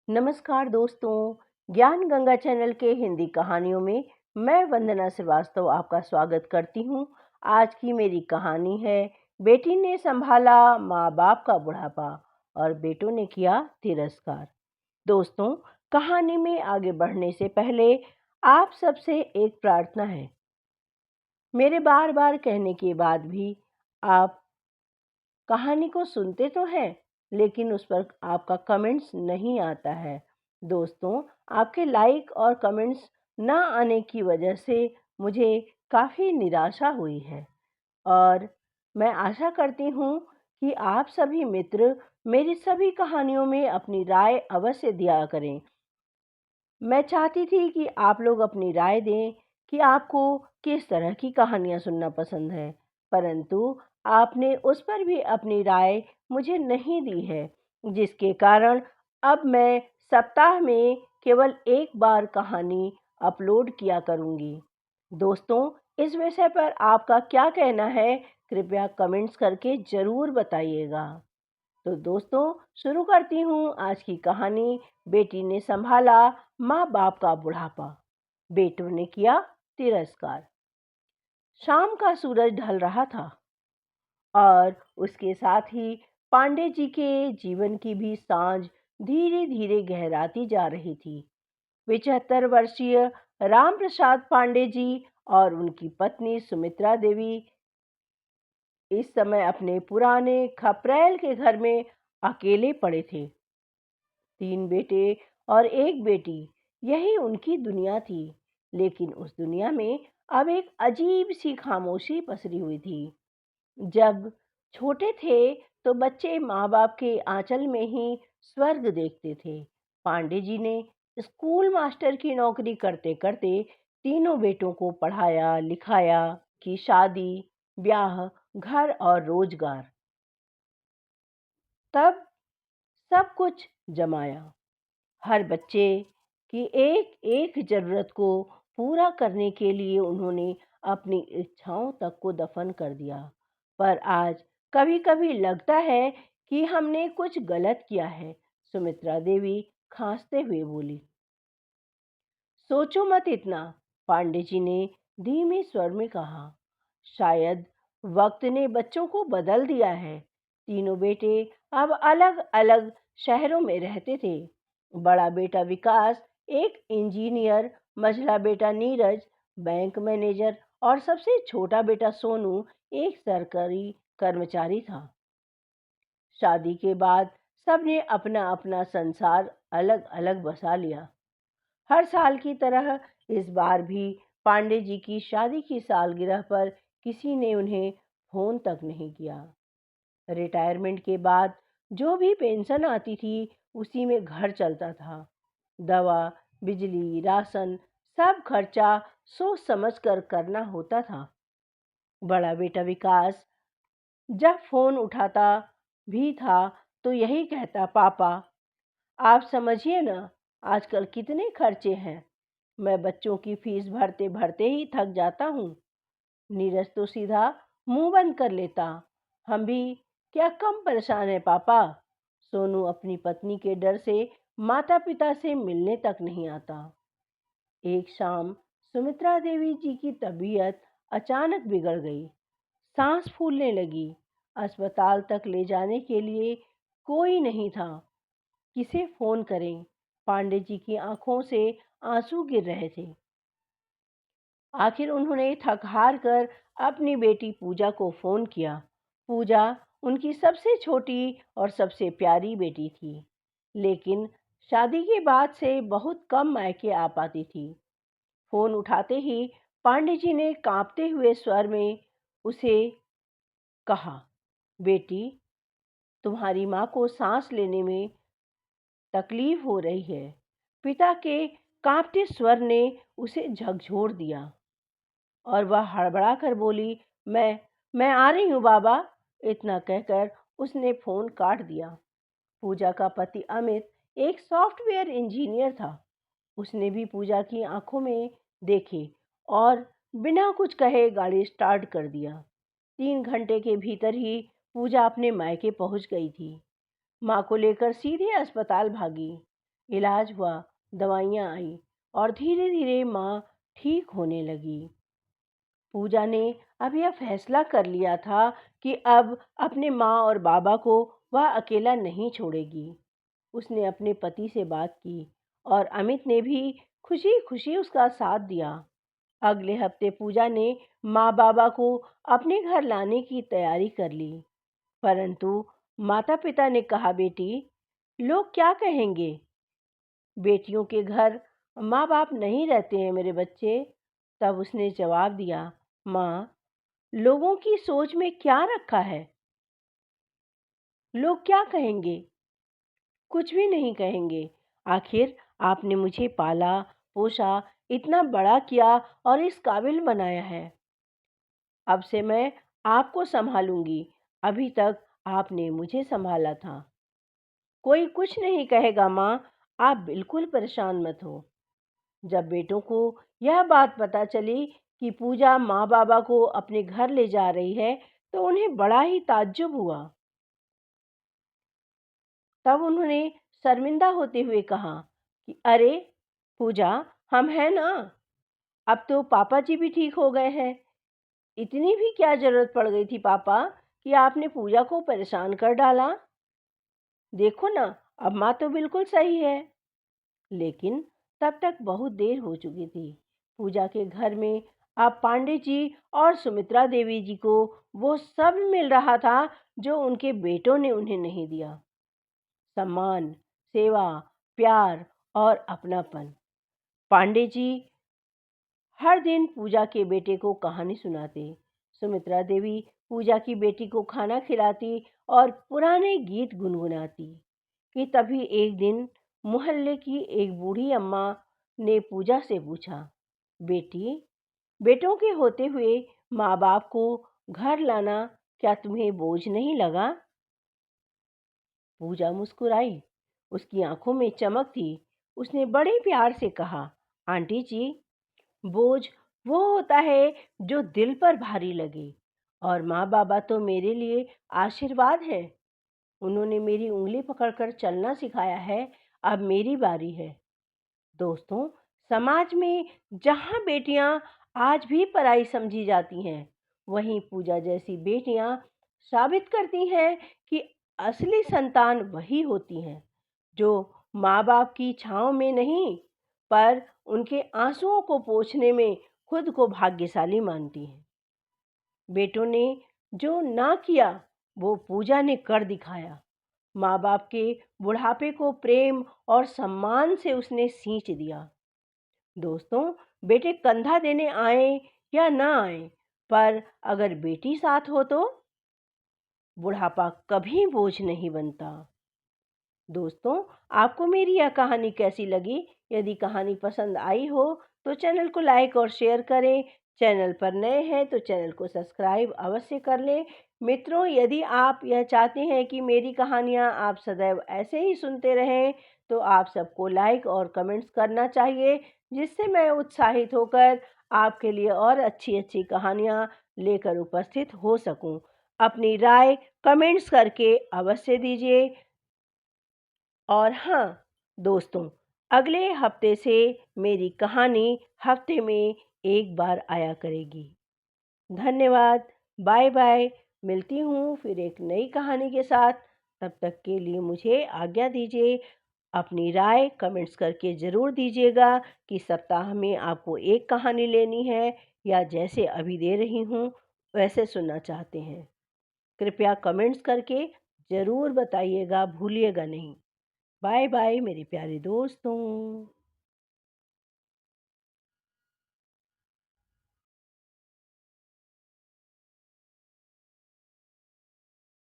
नमस्कार दोस्तों, ज्ञान गंगा चैनल के हिंदी कहानियों में मैं वंदना श्रीवास्तव आपका स्वागत करती हूँ। आज की मेरी कहानी है बेटी ने संभाला माँ बाप का बुढ़ापा और बेटों ने किया तिरस्कार। दोस्तों, कहानी में आगे बढ़ने से पहले आप सबसे एक प्रार्थना है। मेरे बार बार कहने के बाद भी आप कहानी को सुनते तो हैं, लेकिन उस पर आपका कमेंट्स नहीं आता है। दोस्तों, आपके लाइक और कमेंट्स ना आने की वजह से मुझे काफ़ी निराशा हुई है और मैं आशा करती हूँ कि आप सभी मित्र मेरी सभी कहानियों में अपनी राय अवश्य दिया करें। मैं चाहती थी कि आप लोग अपनी राय दें कि आपको किस तरह की कहानियाँ सुनना पसंद है, परंतु आपने उस पर भी अपनी राय मुझे नहीं दी है, जिसके कारण अब मैं सप्ताह में केवल एक बार कहानी अपलोड किया करूँगी। दोस्तों, इस विषय पर आपका क्या कहना है, कृपया कमेंट्स करके ज़रूर बताइएगा। तो दोस्तों, शुरू करती हूँ आज की कहानी। बेटी ने संभाला माँ बाप का बुढ़ापा, बेटों ने किया तिरस्कार। शाम का सूरज ढल रहा था और उसके साथ ही पांडे जी के जीवन की भी सांझ धीरे धीरे गहराती जा रही थी। 75 वर्षीय राम प्रसाद पांडे जी और उनकी पत्नी सुमित्रा देवी इस समय अपने पुराने खपरेल के घर में अकेले पड़े थे। 3 बेटे और 1 बेटी, यही उनकी दुनिया थी। लेकिन उस दुनिया में अब एक अजीब सी खामोशी पसरी हुई थी। जब छोटे थे तो बच्चे माँ बाप के आंचल में ही स्वर्ग देखते थे। पांडे जी ने स्कूल मास्टर की नौकरी करते करते तीनों बेटों को पढ़ाया लिखाया, की शादी ब्याह, घर और रोजगार, तब सब कुछ जमाया। हर बच्चे की एक एक जरूरत को पूरा करने के लिए उन्होंने अपनी इच्छाओं तक को दफन कर दिया। पर आज कभी कभी लगता है कि हमने कुछ गलत किया है, सुमित्रा देवी खांसते हुए बोली। सोचो मत इतना, पांडे जी ने धीमे स्वर में कहा। शायद वक्त ने बच्चों को बदल दिया है। तीनों बेटे अब अलग अलग शहरों में रहते थे। बड़ा बेटा विकास एक इंजीनियर, मझला बेटा नीरज बैंक मैनेजर और सबसे छोटा बेटा सोनू एक सरकारी कर्मचारी था। शादी के बाद सबने अपना अपना संसार अलग अलग बसा लिया। हर साल की तरह इस बार भी पांडे जी की शादी की सालगिरह पर किसी ने उन्हें फोन तक नहीं किया। रिटायरमेंट के बाद जो भी पेंशन आती थी उसी में घर चलता था। दवा, बिजली, राशन, सब खर्चा सोच समझ कर करना होता था। बड़ा बेटा विकास जब फोन उठाता भी था तो यही कहता, पापा आप समझिए ना, आजकल कितने खर्चे हैं। मैं बच्चों की फीस भरते भरते ही थक जाता हूँ। नीरज तो सीधा मुंह बंद कर लेता, हम भी क्या कम परेशान है पापा। सोनू अपनी पत्नी के डर से माता पिता से मिलने तक नहीं आता। एक शाम सुमित्रा देवी जी की तबीयत अचानक बिगड़ गई। सांस फूलने लगी। अस्पताल तक ले जाने के लिए कोई नहीं था। किसे फोन करें? पांडे जी की आंखों से आंसू गिर रहे थे। आखिर उन्होंने थक हार कर अपनी बेटी पूजा को फोन किया। पूजा उनकी सबसे छोटी और सबसे प्यारी बेटी थी, लेकिन शादी के बाद से बहुत कम मायके आ पाती थी। फोन उठाते ही पांडे जी ने कांपते हुए स्वर में उसे कहा, बेटी, तुम्हारी माँ को सांस लेने में तकलीफ हो रही है। पिता के कांपते स्वर ने उसे झकझोर दिया और वह हड़बड़ा कर बोली, मैं आ रही हूँ बाबा। इतना कहकर उसने फोन काट दिया। पूजा का पति अमित एक सॉफ्टवेयर इंजीनियर था। उसने भी पूजा की आंखों में देखे और बिना कुछ कहे गाड़ी स्टार्ट कर दिया। 3 घंटे के भीतर ही पूजा अपने मायके पहुंच गई थी। माँ को लेकर सीधे अस्पताल भागी। इलाज हुआ, दवाइयाँ आई और धीरे धीरे माँ ठीक होने लगी। पूजा ने अब यह फैसला कर लिया था कि अब अपने माँ और बाबा को वह अकेला नहीं छोड़ेगी। उसने अपने पति से बात की और अमित ने भी खुशी खुशी उसका साथ दिया। अगले हफ्ते पूजा ने माँ बाबा को अपने घर लाने की तैयारी कर ली, परंतु माता पिता ने कहा, बेटी, लोग क्या कहेंगे? बेटियों के घर माँ बाप नहीं रहते हैं मेरे बच्चे। तब उसने जवाब दिया, माँ, लोगों की सोच में क्या रखा है? लोग क्या कहेंगे? कुछ भी नहीं कहेंगे। आखिर आपने मुझे पाला पोसा, इतना बड़ा किया और इस काबिल बनाया है। अब से मैं आपको संभालूंगी। अभी तक आपने मुझे संभाला था। कोई कुछ नहीं कहेगा माँ, आप बिल्कुल परेशान मत हो। जब बेटों को यह बात पता चली कि पूजा माँ बाबा को अपने घर ले जा रही है, तो उन्हें बड़ा ही ताज्जुब हुआ। तब उन्होंने शर्मिंदा होते हुए कहा कि अरे पूजा, हम हैं ना। अब तो पापा जी भी ठीक हो गए हैं। इतनी भी क्या जरूरत पड़ गई थी पापा कि आपने पूजा को परेशान कर डाला? देखो ना, अब माँ तो बिल्कुल सही है। लेकिन तब तक बहुत देर हो चुकी थी। पूजा के घर में अब पांडे जी और सुमित्रा देवी जी को वो सब मिल रहा था जो उनके बेटों ने उन्हें नहीं दिया। सम्मान, सेवा, प्यार और अपनापन। पांडे जी हर दिन पूजा के बेटे को कहानी सुनाते। सुमित्रा देवी पूजा की बेटी को खाना खिलाती और पुराने गीत गुनगुनाती। कि तभी एक दिन मोहल्ले की एक बूढ़ी अम्मा ने पूजा से पूछा, बेटी, बेटों के होते हुए माँ बाप को घर लाना क्या तुम्हें बोझ नहीं लगा? पूजा मुस्कुराई। उसकी आंखों में चमक थी। उसने बड़े प्यार से कहा, आंटी जी, बोझ वो होता है जो दिल पर भारी लगे, और माँ बाबा तो मेरे लिए आशीर्वाद है। उन्होंने मेरी उंगली पकड़कर चलना सिखाया है। अब मेरी बारी है। दोस्तों, समाज में जहाँ बेटियाँ आज भी पराई समझी जाती हैं, वहीं पूजा जैसी बेटियाँ साबित करती हैं कि असली संतान वही होती हैं जो माँ बाप की छाँव में नहीं, पर उनके आंसुओं को पोंछने में खुद को भाग्यशाली मानती हैं। बेटों ने जो ना किया वो पूजा ने कर दिखाया। माँ बाप के बुढ़ापे को प्रेम और सम्मान से उसने सींच दिया। दोस्तों, बेटे कंधा देने आए या ना आए, पर अगर बेटी साथ हो तो बुढ़ापा कभी बोझ नहीं बनता। दोस्तों, आपको मेरी यह कहानी कैसी लगी? यदि कहानी पसंद आई हो तो चैनल को लाइक और शेयर करें। चैनल पर नए हैं तो चैनल को सब्सक्राइब अवश्य कर लें। मित्रों, यदि आप यह चाहते हैं कि मेरी कहानियाँ आप सदैव ऐसे ही सुनते रहें, तो आप सबको लाइक और कमेंट्स करना चाहिए, जिससे मैं उत्साहित होकर आपके लिए और अच्छी अच्छी कहानियाँ लेकर उपस्थित हो सकूं। अपनी राय कमेंट्स करके अवश्य दीजिए। और हाँ दोस्तों, अगले हफ्ते से मेरी कहानी हफ्ते में एक बार आया करेगी। धन्यवाद। Bye bye. मिलती हूँ फिर एक नई कहानी के साथ। तब तक के लिए मुझे आज्ञा दीजिए। अपनी राय कमेंट्स करके ज़रूर दीजिएगा कि सप्ताह में आपको एक कहानी लेनी है या जैसे अभी दे रही हूँ वैसे सुनना चाहते हैं। कृपया कमेंट्स करके ज़रूर बताइएगा, भूलिएगा नहीं। बाय बाय मेरे प्यारे दोस्तों।